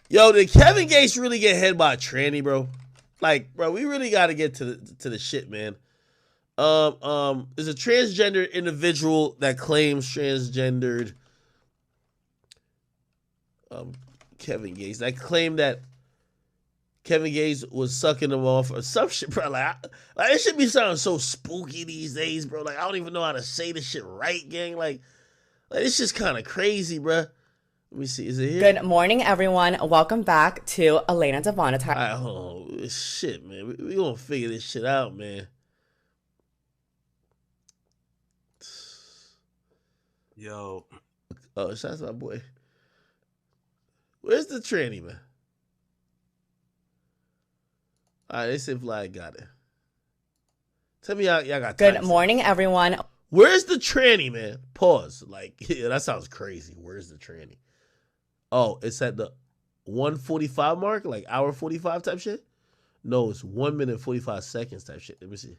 Yo, did Kevin Gates really get head by a tranny, bro? Like, bro, we really got to get to the shit, man. Is a transgender individual that claims transgendered Kevin Gates. That claimed that Kevin Gates was sucking him off or some shit, bro. Like it should be sounding so spooky these days, bro. Like, I don't even know how to say this shit right, gang. Like it's just kind of crazy, bro. Let me see. Is it here? Good morning, everyone. Welcome back to Elena Devonta. All right, hold on. Shit, man. We gonna figure this shit out, man. Yo. Oh, shout out to my boy. Where's the tranny, man? All right, they said Vlad got it. Tell me y'all got time. Good morning, everyone. Where's the tranny, man? Pause. Like, yeah, that sounds crazy. Where's the tranny? Oh, it's at the 1:45 mark, like hour 45 type shit? No, it's 1 minute 45 seconds type shit. Let me see.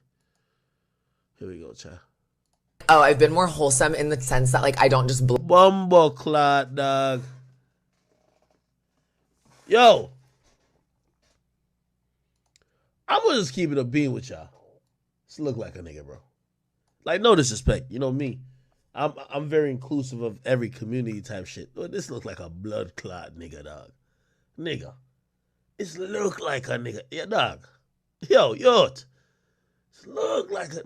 Here we go, child. Oh, I've been more wholesome in the sense that, like, I don't just... Bumbleclot, dog. Yo. I'm gonna just keep it a bean with y'all. Just look like a nigga, bro. Like, no disrespect. You know me. I'm very inclusive of every community type shit. But this look like a blood clot nigga, dog. Nigga. This look like a nigga. Yeah, dog. Yo. This look like a...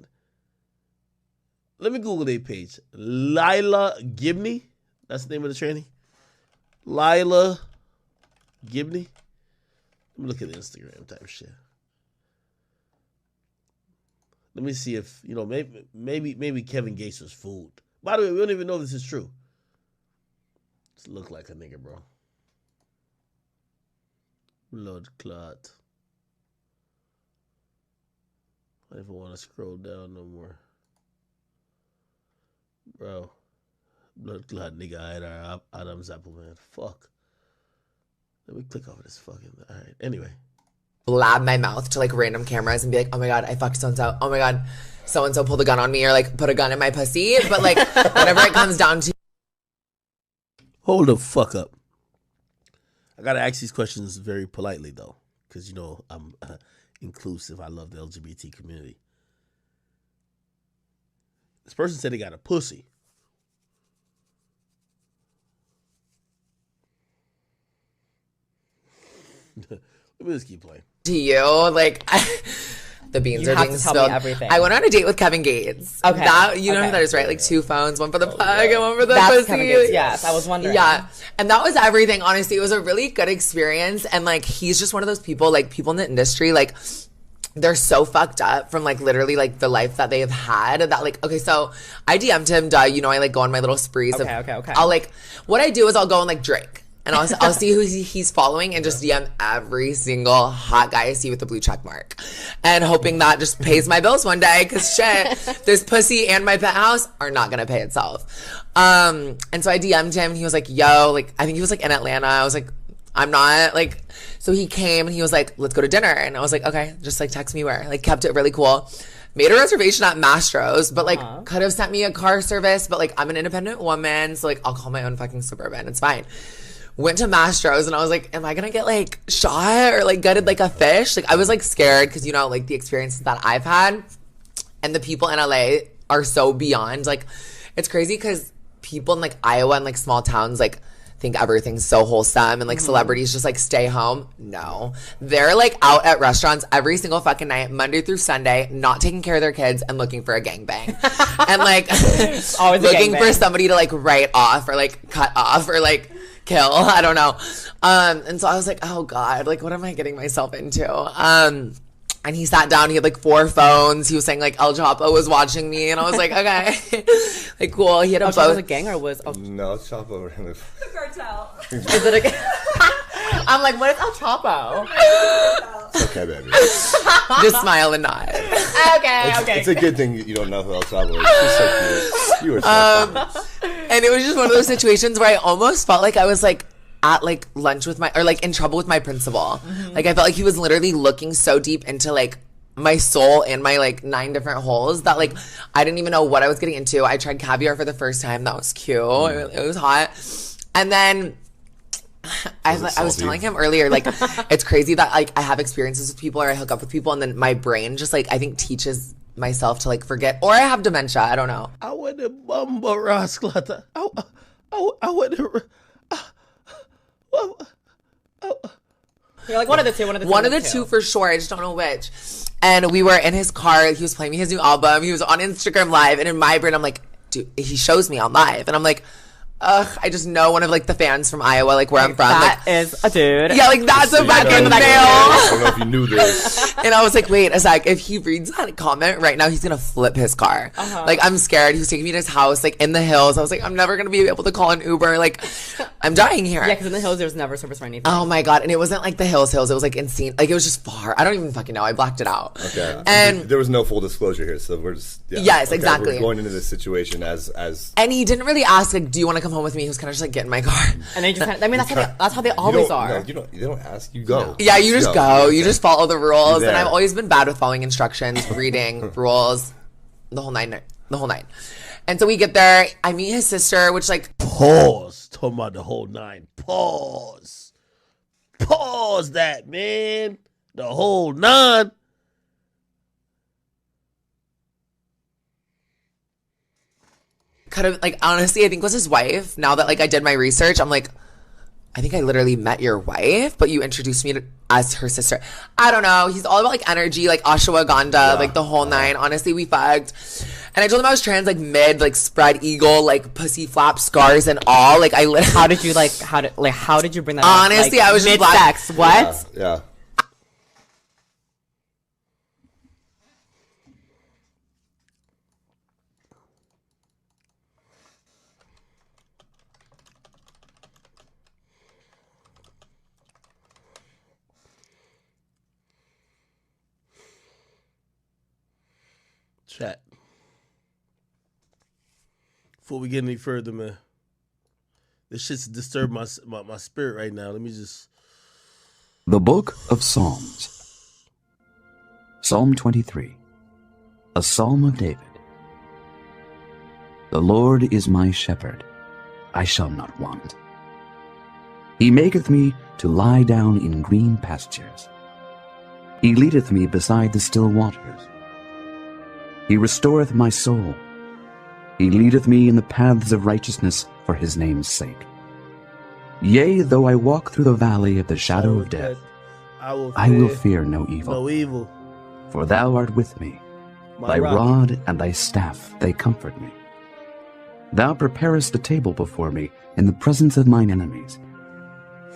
Let me Google their page. Lilah Gibney. That's the name of the tranny. Lilah Gibney. Let me look at the Instagram type shit. Let me see if, you know, maybe Kevin Gates was fooled. By the way, we don't even know if this is true. Just look like a nigga, bro. Blood clot. I don't even want to scroll down no more. Bro. Blood clot nigga I had our Adam's apple, man. Fuck. Let me click off of this fucking... All right. Anyway. blab my mouth to like random cameras and be like, oh my God, I fucked so-and-so. Oh my God, so-and-so pulled a gun on me or like put a gun in my pussy. But like whenever it comes down to... Hold the fuck up. I got to ask these questions very politely though. Because, you know, I'm inclusive. I love the LGBT community. This person said he got a pussy. Let me just keep playing. To you, like, the beans You are have being to tell spilled. me everything. I went on a date with Kevin Gates. Okay. That, you know Okay. who that is, right? Like 2 phones, one for the plug and one for the That's pussy. Kevin Gates, yes. I was wondering. Yeah. And that was everything. Honestly, it was a really good experience. And like, he's just one of those people, like people in the industry, like, they're so fucked up from like literally like the life that they have had that like, okay, so I DM'd him, you know, I like go on my little sprees. Okay. I'll like, what I do is I'll go and like drink. And I'll see who he's following and just DM every single hot guy I see with the blue check mark. And hoping that just pays my bills one day. Cause shit, this pussy and my penthouse are not gonna pay itself. And so I DM'd him and he was like, yo, like, I think he was like in Atlanta. I was like, I'm not like, so he came and he was like, let's go to dinner. And I was like, okay, just like text me where. Like kept it really cool. Made a reservation at Mastro's, but like could have sent me a car service, but like I'm an independent woman. So like I'll call my own fucking Suburban. It's fine. Went to Mastro's and I was like, am I gonna get like shot or like gutted like a fish? Like I was like scared because, you know, like the experiences that I've had and the people in LA are so beyond. Like it's crazy because people in like Iowa and like small towns like think everything's so wholesome and like celebrities just like stay home. No. They're like out at restaurants every single fucking night, Monday through Sunday, not taking care of their kids and looking for a gangbang. And like Always a looking gangbang. for somebody to like write off or like cut off or like kill. I don't know. And so I was like, oh God, like what am I getting myself into? And he sat down, he had like 4 phones. He was saying like El Chapo was watching me. And I was like, okay, like cool. He had a Oh, boat. was a gang or was... Oh, No, it's Chapo ran the Cartel. is it a... I'm like, what is El Chapo? okay, baby. Just smile and nod. Okay. It's a good thing you don't know who El Chapo is. She's so cute. You were so funny. And it was just one of those situations where I almost felt like I was like at like lunch with my, or like in trouble with my principal. Like I felt like he was literally looking so deep into like my soul and my like 9 different holes that like I didn't even know what I was getting into. I tried caviar for the first time. That was cute. It was hot. And then I was telling him earlier, like, it's crazy that, like, I have experiences with people or I hook up with people and then my brain just, like, I think teaches myself to, like, forget. Or I have dementia. I don't know. I went to Bumba Rasklata. I went to... You're like, one of the two. One of the two for sure. I just don't know which. And we were in his car. He was playing me his new album. He was on Instagram Live. And in my brain, I'm like, dude, he shows me on live. And I'm like, I just know one of, like, the fans from Iowa, like, where I'm from. That like, is a dude. Yeah, like, that's a fucking male. I don't know if you knew this. And I was like, wait a sec. If he reads that comment right now, he's going to flip his car. Like, I'm scared. He was taking me to his house, like, in the hills. I was like, I'm never going to be able to call an Uber. Like, I'm dying here. Yeah, because in the hills, there's never service for anything. Oh, my God. And it wasn't, like, the hills. It was, like, insane. Like, it was just far. I don't even fucking know. I blacked it out. Okay. And there was no full disclosure here, so we're just... Yeah. Yes, okay, exactly. We're going into this situation as... And he didn't really ask, like, do you want to come home with me? He was kind of just like, get in my car. And they just, I mean, that's how they always are. No, they don't ask, you go. Yeah, you just go. You Okay. just follow the rules. You're And there. I've always been bad with following instructions, reading rules, the whole nine. And so we get there. I meet his sister, which, like, Pause. Talking about the whole 9. Pause. Pause that, man. The whole 9. kind of, like, honestly, I think was his wife. Now that, like, I did my research, I'm like, I think I literally met your wife, but you introduced me as her sister. I don't know. He's all about, like, energy, like, ashwagandha, like, the whole 9. Honestly, we fucked. And I told him I was trans, like, mid, like, spread eagle, like, pussy flap, scars and all. Like, I literally... How did you bring that Honestly, up? Like, I was just mid-sex. What? Yeah. Chat. Before we get any further, man, this shit's disturbed my spirit right now. Let me just... The Book of Psalms. Psalm 23. A Psalm of David. The Lord is my shepherd, I shall not want. He maketh me to lie down in green pastures. He leadeth me beside the still waters. He restoreth my soul. He leadeth me in the paths of righteousness for his name's sake. Yea, though I walk through the valley of the shadow of death, I will fear no evil. no evil. For thou art with me. My Thy rock. rod and thy staff, they comfort me. Thou preparest a table before me in the presence of mine enemies.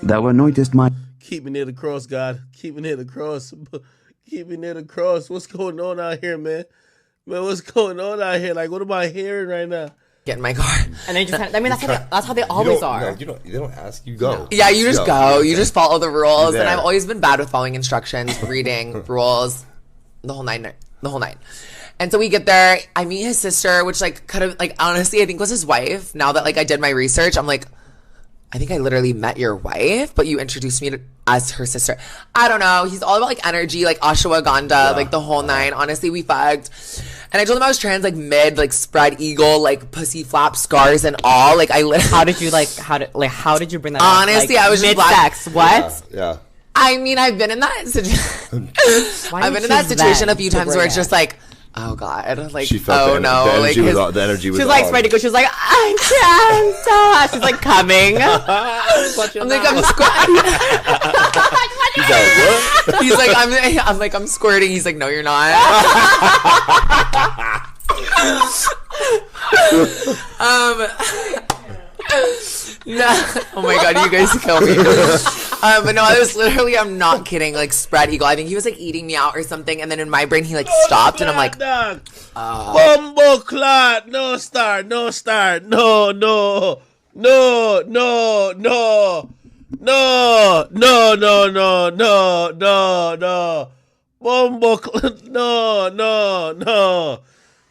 Thou anointest my... Keep me near the cross, God. Keep me near the cross. Keep me near the cross. What's going on out here, man? Man, what's going on out here? Like, what am I hearing right now? Get in my car. And they just, I mean, that's how they always are. They don't ask, you go. Yeah, you just go. Okay. You just follow the rules. You're And there. I've always been bad with following instructions, reading rules, the whole nine. And so we get there. I meet his sister, which, like, kind of, like, honestly, I think was his wife. Now that, like, I did my research, I'm like, I think I literally met your wife, but you introduced me as her sister. I don't know. He's all about, like, energy, like, ashwagandha, like, the whole 9. Honestly, we fucked. And I told him I was trans, like, mid, like, spread eagle, like, pussy flap, scars and all. Like, I literally... How did you bring that Honestly, up? Like, I was just mid-sex. What? Yeah. I mean, I've been in that situation. Why I've you been in that choose situation then a few to times bring where it's it? just like, oh God, like, She felt oh no, the like, energy his, was the energy was She's like on. ready to go. She's like, I'm trans. She's like coming. I'm like, I'm squirting. He's like, what? He's like, I'm like, I'm squirting. He's like, no, you're not. No. Oh my God, you guys kill me. But no, I was literally, I'm not kidding, like, spread eagle. I think he was like eating me out or something, and then in my brain he like stopped, and I'm like, Bumbo clot. No start. No. Bumbo clot.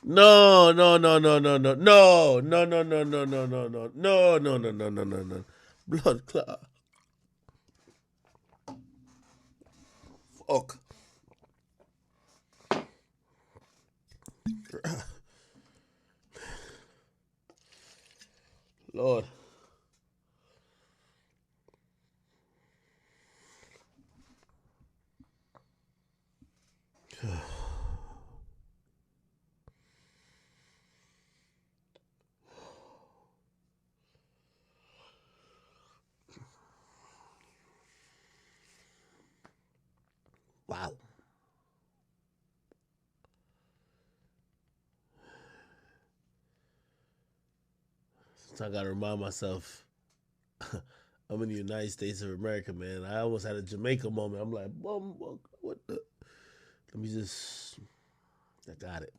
No. Blood clot. Fuck. Lord. Wow. So I gotta remind myself, I'm in the United States of America, man. I almost had a Jamaica moment. I'm like, what the? Let me just. I got it.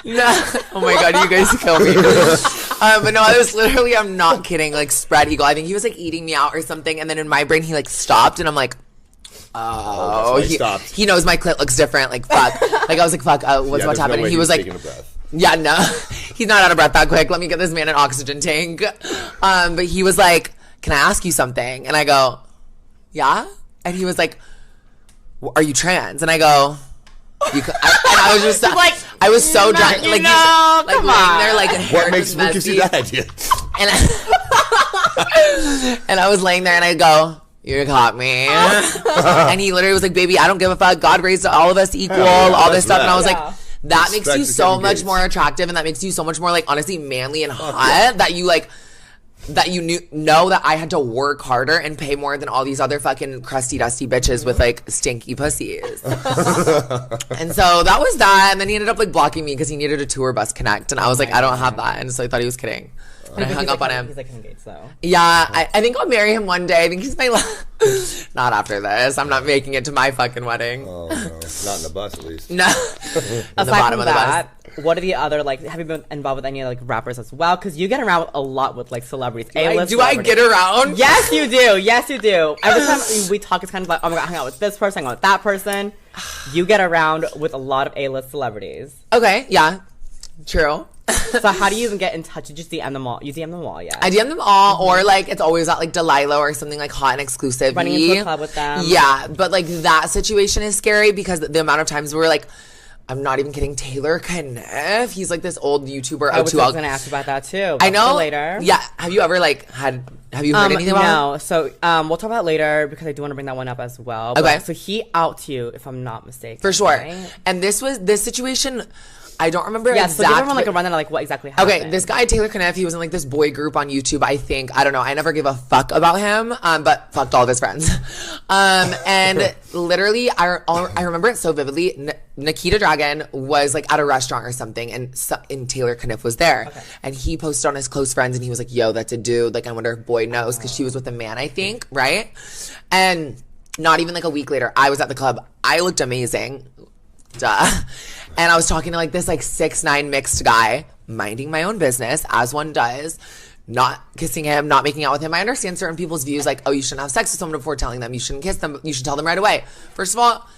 No, oh my god, you guys kill me. But no, I was literally, I'm not kidding, like spread eagle. I think he was like eating me out or something, and then in my brain he like stopped, and I'm like, oh, he stopped. He knows my clit looks different. Like fuck, like I was like fuck, what's about to happen? And he was like, yeah, no, he's not out of breath that quick. Let me get this man an oxygen tank. But he was like, can I ask you something? And I go, yeah. And he was like, are you trans? And I go, and I was just like, I was so drunk, like, like laying there, like, what gives you that idea? And I was laying there, and I go, you caught me. And he literally was like, baby, I don't give a fuck. God raised all of us equal, all this stuff. And I was like, that makes you so much more attractive, and that makes you so much more, like, honestly, manly and hot, that you, like, that you know that I had to work harder and pay more than all these other fucking crusty, dusty bitches with, like, stinky pussies. And so that was that. And then he ended up, like, blocking me because he needed a tour bus connect. And I was like, I don't have that. And so I thought he was kidding. And I hung up on him. He's, like, engaged, though. Yeah, I think I'll marry him one day. I think he's my not after this. I'm not making it to my fucking wedding. Oh, no. Not in the bus, at least. No. Aside from that, what are the other, like, have you been involved with any, like, rappers as well? Because you get around a lot with, like, celebrities. Do I get around? Yes, you do. Yes, you do. Every time we talk, it's kind of like, oh my god, I hang out with this person, I hang out with that person. You get around with a lot of A-list celebrities. Okay, yeah. True. So how do you even get in touch? You just DM them all? You DM them all, yeah? I DM them all, or like it's always at like Delilah or something like hot and exclusive. Running into a club with them. Yeah, but like that situation is scary because the amount of times we're like, I'm not even kidding, Taylor Kniff. He's like this old YouTuber. I was going to ask you about that too. I know. Later. Yeah. Have you ever like have you heard anything about No. So we'll talk about it later because I do want to bring that one up as well. Okay. But, so he outs you, if I'm not mistaken. For sure. Right? And this situation, I don't remember exactly. exactly. So give everyone like a rundown of like what exactly happened. Okay, this guy Taylor Kniff, he was in like this boy group on YouTube. I think, I don't know. I never gave a fuck about him, but fucked all of his friends. And literally, I remember it so vividly. Nikita Dragon was like at a restaurant or something, and Taylor Kniff was there, and he posted on his close friends, and he was like, "Yo, that's a dude. Like, I wonder if boy knows," because she was with a man, I think, right? And not even like a week later, I was at the club. I looked amazing. Duh. And I was talking to like this like 6'9" mixed guy, minding my own business, as one does, not kissing him, not making out with him. I understand certain people's views, like, oh, you shouldn't have sex with someone before telling them, you shouldn't kiss them, you should tell them right away. First of all,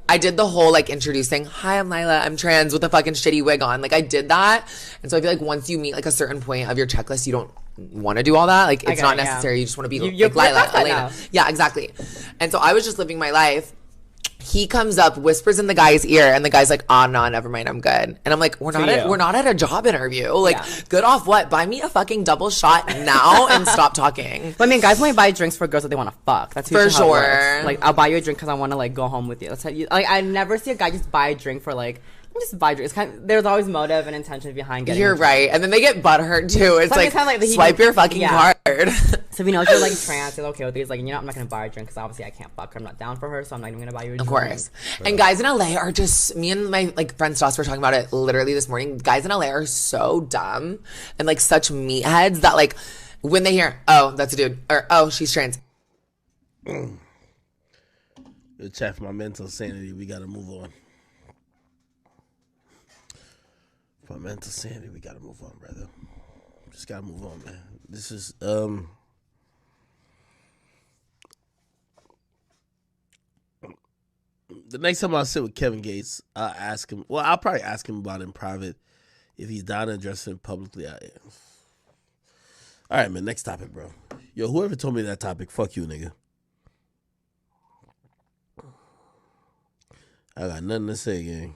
I did the whole like introducing, hi, I'm Lilah, I'm trans, with a fucking shitty wig on. Like I did that. And so I feel like once you meet like a certain point of your checklist, you don't want to do all that. Like it's not necessary. You just want to be like Lilah, Elena. Yeah, exactly. And so I was just living my life. He comes up, whispers in the guy's ear, and the guy's like, "Oh no, never mind, I'm good." And I'm like, "We're not at a job interview. Like, good off what? Buy me a fucking double shot now and stop talking." Well, I mean, guys only buy drinks for girls that they want to fuck. That's for sure. How it works. Like, I'll buy you a drink because I want to like go home with you. That's how you. Like, I never see a guy just buy a drink for like. Just buy drinks. There's always motive and intention behind getting. You're right, and then they get butthurt too. It's like swipe your fucking card. So if you know if you're like trans, you're okay with these. Like, you know, I'm not gonna buy a drink because obviously I can't fuck her. I'm not down for her, so I'm not even gonna buy you a drink. Of course. And guys in LA are just, me and my like friend Stas were talking about it literally this morning. Guys in LA are so dumb and like such meatheads that like when they hear, oh, that's a dude, or oh, she's trans. Good chat for my mental sanity. We gotta move on. For my mental sanity, we gotta move on, brother. Just gotta move on, man. This is the next time I sit with Kevin Gates, I'll ask him. Well, I'll probably ask him about it in private. If he's down to address it publicly, I am. All right, man. Next topic, bro. Yo, whoever told me that topic, fuck you, nigga. I got nothing to say, gang.